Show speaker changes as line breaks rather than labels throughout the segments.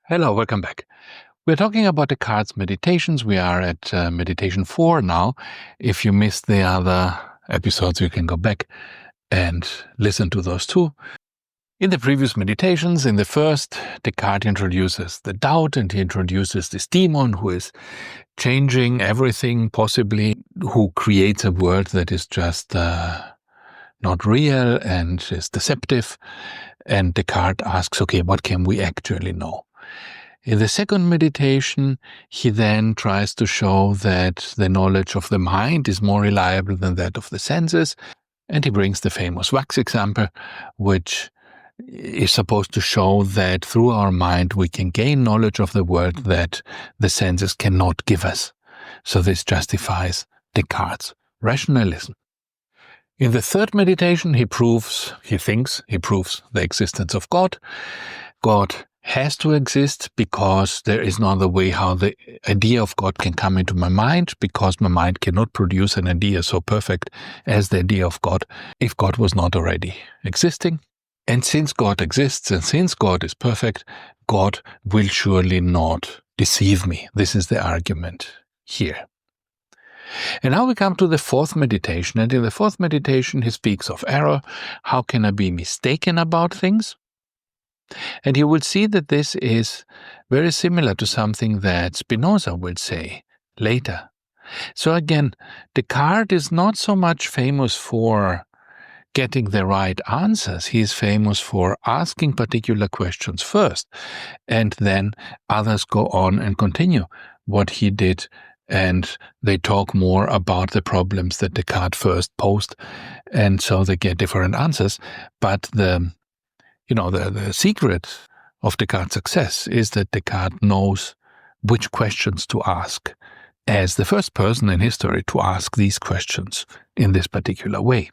Hello, welcome back. We're talking about Descartes' meditations. We are at meditation 4 now. If you missed the other episodes, you can go back and listen to those too. In the previous meditations, in the first, Descartes introduces the doubt, and he introduces this demon who is changing everything possibly, who creates a world that is just not real and is deceptive. And Descartes asks, okay, what can we actually know? In the second meditation, he then tries to show that the knowledge of the mind is more reliable than that of the senses, and he brings the famous wax example, which is supposed to show that through our mind we can gain knowledge of the world that the senses cannot give us. So this justifies Descartes' rationalism. In the third meditation, he proves the existence of God. God has to exist because there is no other way how the idea of God can come into my mind, because my mind cannot produce an idea so perfect as the idea of God if God was not already existing. And since God exists and since God is perfect, God will surely not deceive me. This is the argument here. And now we come to the fourth meditation, and in the fourth meditation he speaks of error. How can I be mistaken about things? And you will see that this is very similar to something that Spinoza will say later. So again, Descartes is not so much famous for getting the right answers. He is famous for asking particular questions first, and then others go on and continue what he did, and they talk more about the problems that Descartes first posed, and so they get different answers. But the secret of Descartes' success is that Descartes knows which questions to ask as the first person in history to ask these questions in this particular way.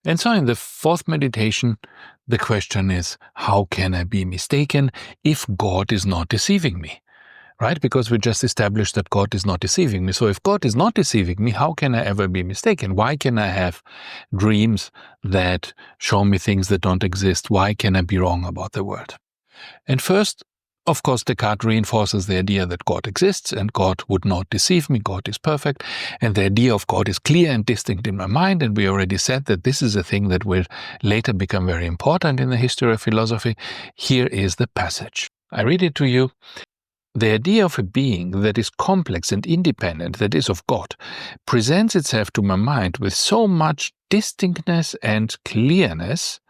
And so in the fourth meditation, the question is, how can I be mistaken if God is not deceiving me? Right? Because we just established that God is not deceiving me. So if God is not deceiving me, how can I ever be mistaken? Why can I have dreams that show me things that don't exist? Why can I be wrong about the world? And first, of course, Descartes reinforces the idea that God exists and God would not deceive me. God is perfect. And the idea of God is clear and distinct in my mind. And we already said that this is a thing that will later become very important in the history of philosophy. Here is the passage. I read it to you. The idea of a being that is complex and independent, that is of God, presents itself to my mind with so much distinctness and clearness,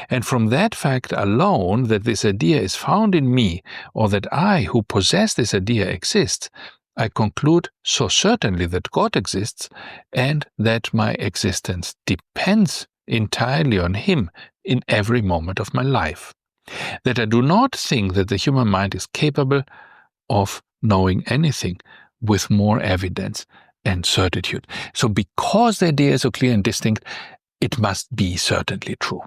and from that fact alone that this idea is found in me, or that I, who possess this idea, exist, I conclude so certainly that God exists, and that my existence depends entirely on Him in every moment of my life, that I do not think that the human mind is capable of knowing anything with more evidence and certitude. So because the idea is so clear and distinct, it must be certainly true.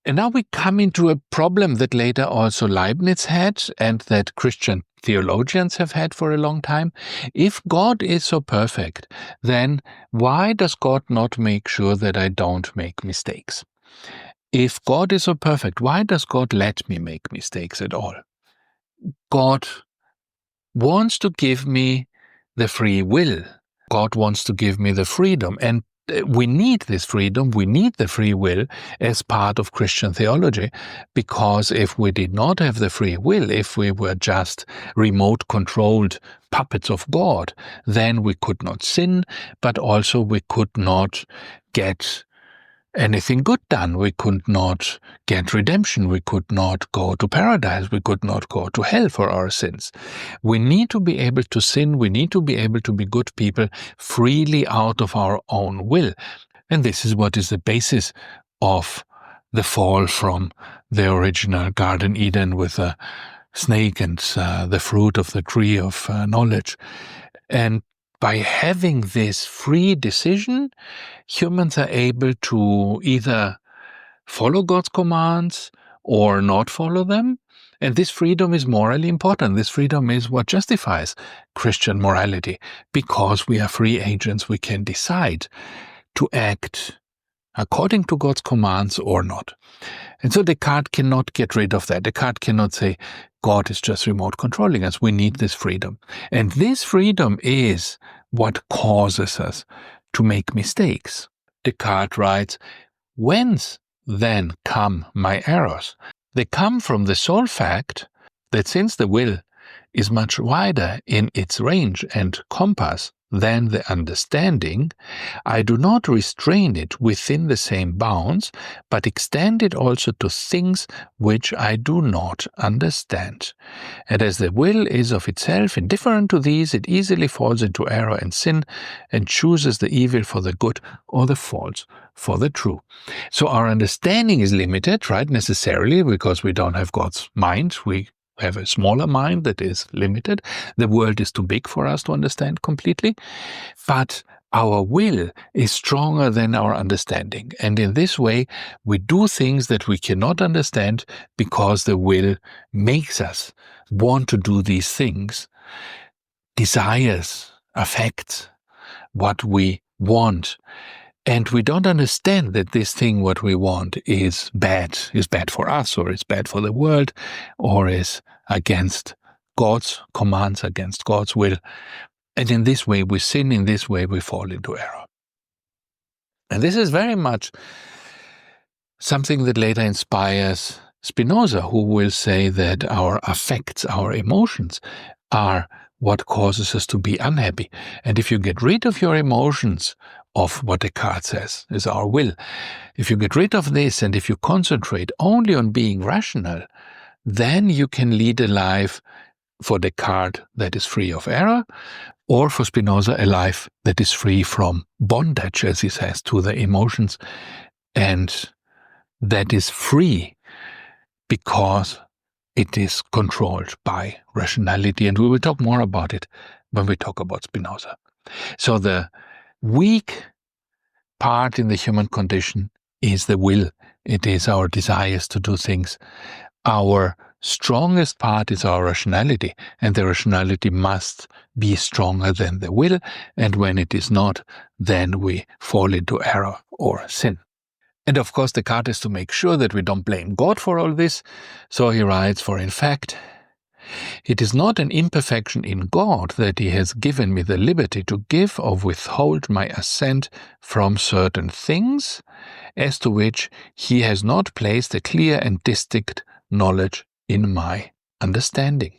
And now we come into a problem that later also Leibniz had and that Christian theologians have had for a long time. If God is so perfect, then why does God not make sure that I don't make mistakes? If God is so perfect, why does God let me make mistakes at all? God wants to give me the free will. God wants to give me the freedom. And we need this freedom, we need the free will as part of Christian theology, because if we did not have the free will, if we were just remote-controlled puppets of God, then we could not sin, but also we could not get anything good done. We could not get redemption. We could not go to paradise. We could not go to hell for our sins. We need to be able to sin. We need to be able to be good people freely out of our own will. And this is what is the basis of the fall from the original Garden Eden with the snake and the fruit of the tree of knowledge. And by having this free decision, humans are able to either follow God's commands or not follow them. And this freedom is morally important. This freedom is what justifies Christian morality. Because we are free agents, we can decide to act according to God's commands or not. And so Descartes cannot get rid of that. Descartes cannot say, God is just remote controlling us. We need this freedom. And this freedom is what causes us to make mistakes. Descartes writes, whence then come my errors? They come from the sole fact that since the will is much wider in its range and compass than the understanding, I do not restrain it within the same bounds, but extend it also to things which I do not understand. And as the will is of itself indifferent to these, it easily falls into error and sin, and chooses the evil for the good or the false for the true. So our understanding is limited, right, necessarily, because we don't have God's mind. We have a smaller mind that is limited. The world is too big for us to understand completely. But our will is stronger than our understanding. And in this way, we do things that we cannot understand because the will makes us want to do these things, desires, affects what we want. And we don't understand that this thing, what we want, is bad for us, or is bad for the world, or is against God's commands, against God's will. And in this way we sin, in this way we fall into error. And this is very much something that later inspires Spinoza, who will say that our affects, our emotions, are what causes us to be unhappy. And if you get rid of your emotions, of what Descartes says is our will, if you get rid of this and if you concentrate only on being rational, then you can lead a life for Descartes that is free of error, or for Spinoza a life that is free from bondage, as he says, to the emotions, and that is free because it is controlled by rationality. And we will talk more about it when we talk about Spinoza. So the weak part in the human condition is the will. It is our desires to do things. Our strongest part is our rationality, and the rationality must be stronger than the will, and when it is not, then we fall into error or sin. And of course, Descartes is to make sure that we don't blame God for all this, so he writes, for in fact, it is not an imperfection in God that he has given me the liberty to give or withhold my assent from certain things, as to which he has not placed a clear and distinct knowledge in my understanding.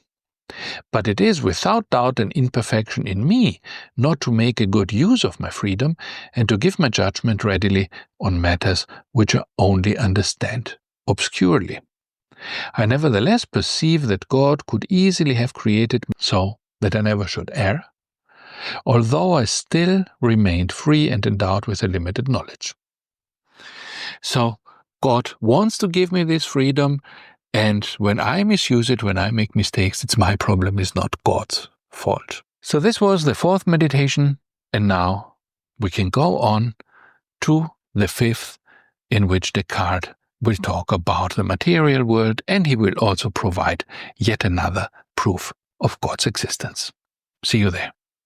But it is without doubt an imperfection in me not to make a good use of my freedom and to give my judgment readily on matters which I only understand obscurely. I nevertheless perceive that God could easily have created me so that I never should err, although I still remained free and endowed with a limited knowledge. So God wants to give me this freedom, and when I misuse it, when I make mistakes, it's my problem, it's not God's fault. So this was the fourth meditation, and now we can go on to the fifth, in which Descartes will talk about the material world, and he will also provide yet another proof of God's existence. See you there.